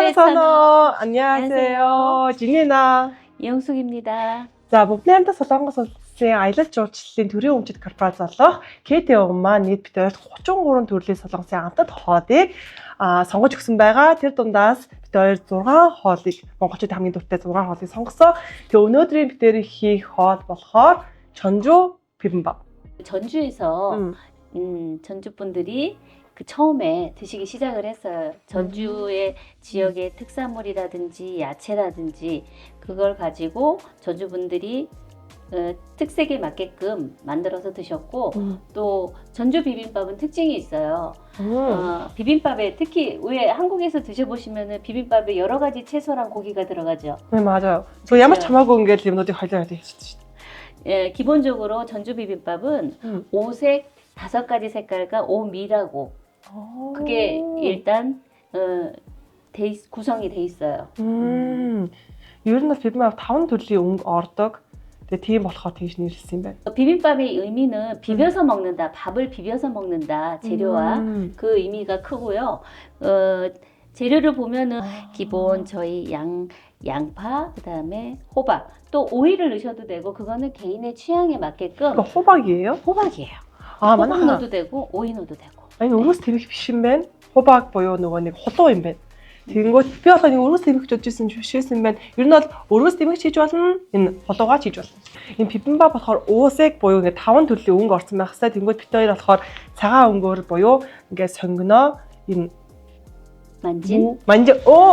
봄의 산호. 안녕하세요. 진이나. 이영숙입니다. За бүгдээ хамтаа Солонгос улсын аялал жуулчлалын төрийн өмчит корпорац болох КТО маань нийт битээр 33 төрлийн солонгосын амтад хоолыг сонгож өгсөн байгаа. Тэр дундаас битээр 6 хоолыг монголчууд хамгийн дуртай 6 хоолыг сонгосон. Тэгээ өнөөдрийн битээр хийх хоол болохоор 전주 비빔밥. 전주에서 전주 분들이 그 처음에 드시기 시작을 했어요. 전주의 지역의 특산물이라든지 야채라든지 그걸 가지고 전주 분들이 특색에 맞게끔 만들어서 드셨고 또 전주 비빔밥은 특징이 있어요. 비빔밥에 특히 왜 한국에서 드셔보시면은 비빔밥에 여러 가지 채소랑 고기가 들어가죠. 네 맞아요. 저 야마 참하고 온 게 리모델 관리해야 돼. 예, 기본적으로 전주 비빔밥은 오색 5가지 색깔과 오미라고 그게 일단 구성이 돼 있어요. ер нь 비빔밥 5 төрлийн өнгө ордог. Тэгээ тийм болохоор тийш нэрлсэн юм байна. 비빔밥의 의미는 비벼서 먹는다, 밥을 비벼서 먹는다 재료와 그 의미가 크고요. 재료를 보면은 기본 저희 양파, 그다음에 호박, 또 오이를 넣으셔도 되고 그거는 개인의 취향에 맞게끔. 그거 호박이에요? 호박이에요. 아, 호박 맞나? 넣어도 되고 오이 넣어도 되고. 아니 өрөөс тэмэх биш юм байна. 호박 буюу нөгөө нэг хулуу юм байна. Тэгэнгүүт би одоо нэг өрөөс тэмэх гэж бодчихсон шишсэн юм байна. Ер нь бол өрөөс тэмэх хийж болно. Энэ хулуугаа хийж болно. Энэ бибимбап болохоор уусэг буюу ингээд 5 төрлийн өнгө орсон байх хэвээр. Тэгэнгүүт бит хоёр болохоор цагаан өнгөөр буюу ингээд сонгоно. Энэ 만진?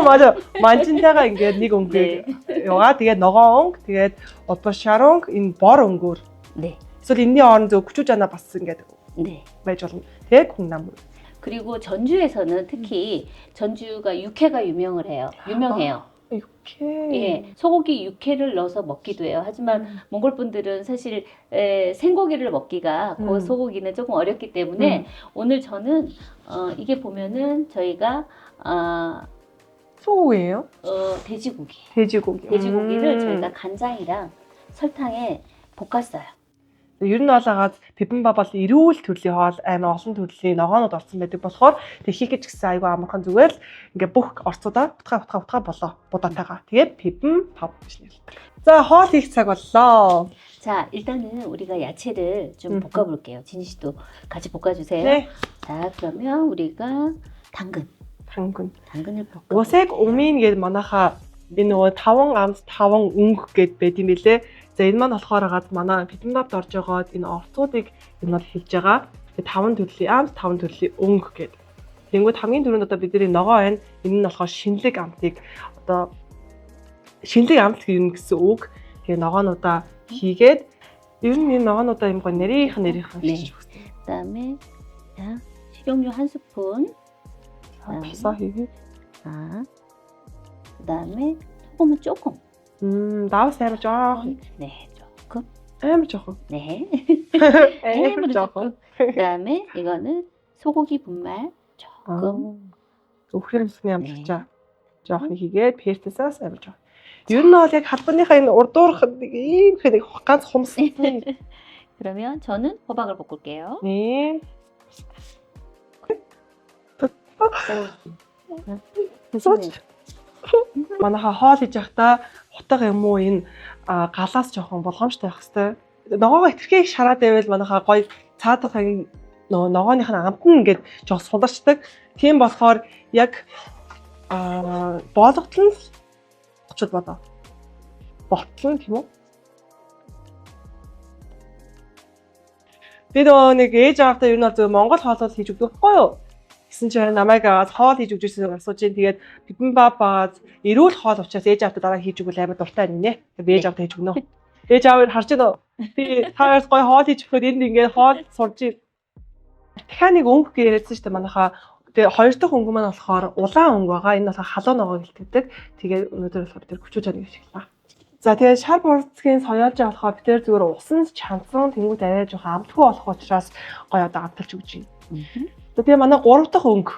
맞아. 만진다가 ингээд нэг өнгөөр яваа. Тэгээд ногоон өнгө, тэгээд 오빠샤롱 энэ бор өнгөөр. 네. эсвэл энэний орон зөв 고추자나 бас ингээд 네. байж болно. тэгээд 콩나물. 그리고 전주에서는 특히 전주가 육회가 유명해요. 육회. 예, 소고기 육회를 넣어서 먹기도 해요. 하지만 몽골 분들은 사실 생고기를 먹기가 그 소고기는 조금 어렵기 때문에 오늘 저는 이게 보면은 저희가 소고기예요? 돼지고기. 돼지고기. 돼지고기를 저희가 간장이랑 설탕에 볶았어요. ер нь болоод бибимбап бол эрүүл төрлийн хоол амар олон төрлийн ногоонууд орсон байдаг болохоор тэг хийх гэж гисэн айгүй амархан зүгээр л ингээ бүх орцуудаа утга болоо будаатайгаа. Тэгээд бибимбап гэж нэрлэдэг. За хоол хийх цаг боллоо. 자, 일단은 우리가 야채를 좀 볶아볼게요. 진희 씨도 같이 볶아주세요. 네. 자, 그러면 우리가 당근을 볶아. Усэг умийн гээд манайха энэ нөгөө 5 амт 5 өнгө гээд байд юм билэ. За энэ маань болохоор хагаад манай бибимбапд орж байгаад энэ орцуудыг энэ бол хэлж байгаа. Тэгээ 5 төрлийн амт 5 төрлийн өнгө гээд. Тэнгүүд хамгийн түрүүнд одоо бидний ногоо байна. Энэ нь болохоор шинэлэг амтыг одоо шинэлэг амт гэсэн үг. Тэгээ ногоонуудаа хийгээд ер нь энэ ногоонуудаа юм гоо нарийнх хийж өгсөн. 그다음에 자, 식용유 1스푼. 비싸 хийгээд. 그다음에 소금은 조금. 나와서 амар жоохон. 네, 조금. амар жоохон. 네. амар жоохон. 그다음에 이거는 소고기 분말 조금. өхрөмсний амтчаа жоохон хийгээд пестесаас амар жоохон. Ер нь бол яг халбаныхаа энэ урдуурах ийм их ганц хумс. 그러면 저는 호박을 볶을게요. 네. Манайха хоол хийж байхдаа утга юм уу энэ галаас жоохон болгоомжтой байх хэвээр. Ногоогоо итгэхийг шараад байвал манайха гоё цаадах ногооных нь амт нь ингээд жоох суларчдаг. Тийм болохоор яг боолготол нь очод бодоо. Ботлон тийм үү? Би нэг ээж авахдаа ер нь зөв Монгол хоолол хийж өгдөг байхгүй юу? Гэсэн чинь намайг хоол хийж өгч ирсэн асууж чинь тэгээд бибимбап баад эрүүл хоол учраас ээж авахдаа дараа хийж өгвөл амар дуртай байна нэ. Тэгээд ээж авахдаа хийж өгнө. Ээж аав харж байна уу? Би таарс гоё хоол хийж өгөхөд энд ингээд хоол сурж ий. Дахиад нэг өнгө яриадсан шүү дээ манайхаа. Тэгээд хоёр дахь өнгө маань болохоор улаан өнгө байгаа. Энэ болохоор халуун ногоо гэлтэгдэг. Тэгээд өнөөдөр болохоор тэр күчүүжааны ашиглаа. За тэгээд шар бурцгийн соёолж болохоор би тэр зүгээр усан чансан тэнгууд арай жоохон амтгүй болох учраас гоё одоо амталж өгч байна. Тэгээ манай 3 дахь өнгө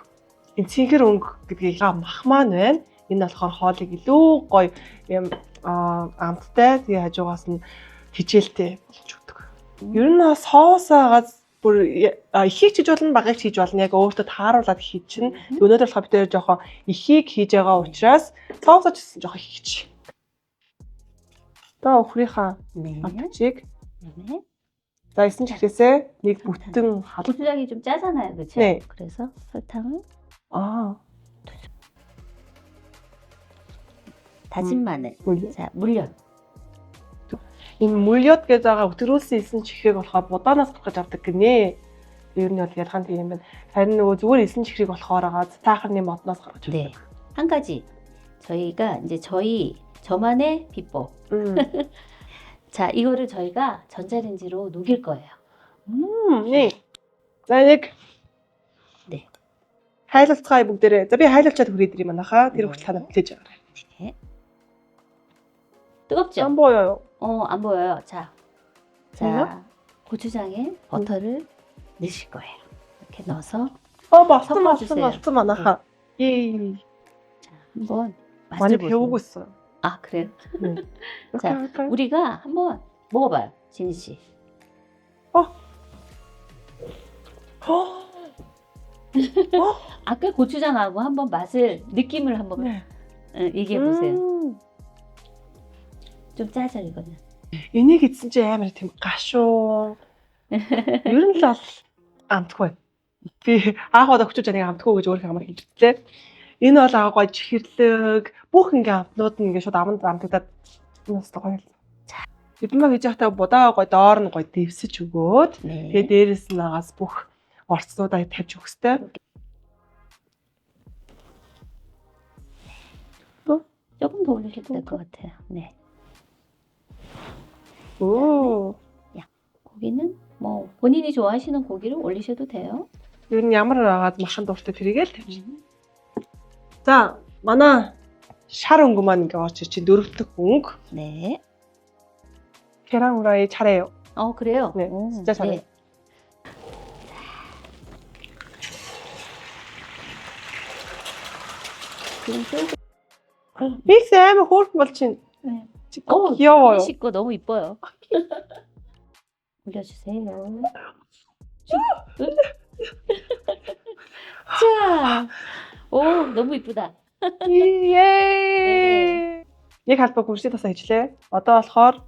энэ цэнхэр өнгө гэдгийг мах маань байна. Энэ болохоор хоолыг илүү гоё юм амттай тэгээ хажуугаас нь хичээлтэй болгож өгдөг. Ер нь соусаагаад бүр ихийг хийж болно, багыг хийж болно. Яг өөртөө тааруулаад хийж чинь. Өнөөдөр болохоор бид нэр жоохон ихийг хийж байгаа учраас соусож гэсэн жоохон хийчих. За өхрийнхаа амтчийг. За 9 чихрээсээ нэг бүтэн халуун. 고추장이 좀 짜잖아요, 그렇죠? 네. 그래서 설탕을 다진 마늘, 물엿. 자 물엿. Энэ мөлйот гэж байгаа өдрөөс 9 чихрийг болохоор будаанаас гаргаж авдаг гинэ. Ер нь бол ялгаан тийм юм байна. Харин нөгөө зүгээр 9 чихрийг болохоор сахарны модноос гаргаж 네. авдаг. 한 가지 저희가 이제 저만의 비법. 자, 이거를 저희가 전자레인지로 녹일 거예요. 네. За нэг 네. хайлалцгаая бүгдээрээ. За би хайлалчаад хүрээдэр юм анаха. Тэр хүртэл танаа бүтээж байгаа. 네. 뜨겁죠? 안 보여요. 안 보여요. 자, 이거? 고추장에 버터를 넣으실 거예요. 이렇게 넣어서 맛있어 섞어주세요. 아나하. 예. 자, 한번 많이 맛을 보세요. 배우고 있어요. 아, 그래요? 네. 이렇게 자, 할까요? 우리가 한번 먹어봐요, 진희 씨. 아까 고추장하고 한번 맛을 느낌을 한번 네. 얘기해 보세요. 좀 짜죠 이거는. Энийг идсэн чинь амар тийм гашуун. Ер нь л бол амтгүй. Би аахад өгч жаныг амтгүй гэж өөрөө амар хэлжлээ. Энэ бол агай чихэрлэг бүх ингээм амтнууд нь ингээ шууд аманд амтагдаад нас гоё. За. Бидмээ хийж байхдаа будаа гоё доор нь гоё дэвсэж өгөөд 네. тэгээ дээрэс нь агаас бүх орцнуудаа тавьж өгөхтэй. 조금 더 올리셔도 될 것 같아요. 네. 오. 고기는 뭐 본인이 좋아하시는 고기를 올리셔도 돼요. Ер нь ямар агаад машин дууртай тэрийгээ л тавьчих. За, манай шар өнгө маань ингээ орж ирчих. дөрөвдөх өнгө. 네. 계란 후라이 잘해요. 그래요? 네, 진짜 잘해요. 믹스 하면 호흡 맞힌. 네. 귀여워요. 진희 씨 거 너무 이뻐요. 올려주세요. 자, 오 너무 이쁘다. Yay! Нэг халбаа гүншлийн тасаа хийжлээ. Одоо болохоор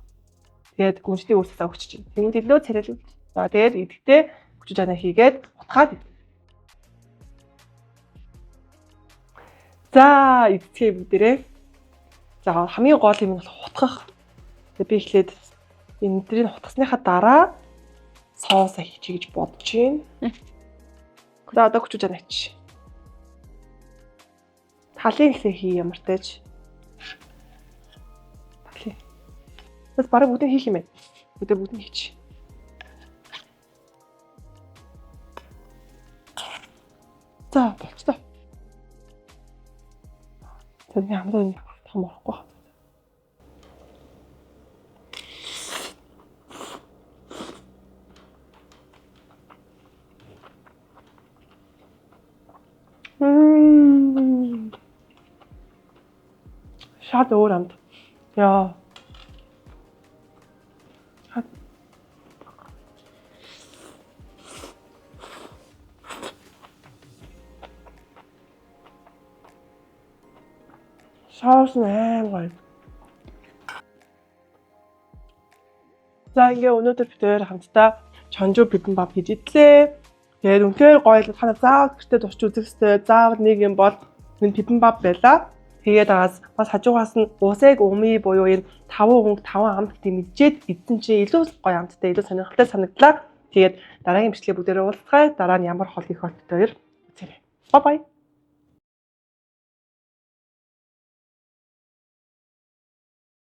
тэгээд гүншлийн үүсээ өгч чинь. Тэгмэд илүү царайлж. За тэгээд идэхдээ хүчиж анаа хийгээд утгаад. За идчихээ бүгдээрээ. За хамгийн гол юм нь бол хутгах. Тэгээд би эхлээд энэ дэрийг хутгасныхаа дараа соусаа хийчихье гэж бодож байна. За одоо хүчиж анаа хийчих. Талын ихлэ хий ямар тааж. Талын. Бас бараг бүгд хийх юм байна. Бүгд хийчих. За болчихлоо. Тэр ямар нэг том орохгүй. Шат өөр амт. Яа. Соус нээр. За ингээ өнөөдөр бид хоёр хамтдаа чонжуу бибимбап хийж идлээ. Тэгээд үнхээр гоё л танаа заавал гэртээ турч үзэх хэрэгтэй. Заавал нэг юм бол энэ бибимбап байлаа. Тэгээд бас хажуугаас нь уусэг уми буюу энэ 5 амт гэдэг мэдчихэд эдэн чинь илүү гоё амттай, илүү сонирхолтой санагдлаа. Тэгээд дараагийн бичлэгээ бүгдээрээ уулзцгаая. Дараа нь ямар хол хийх вэ бид хоёр үзээрэй. Bye bye.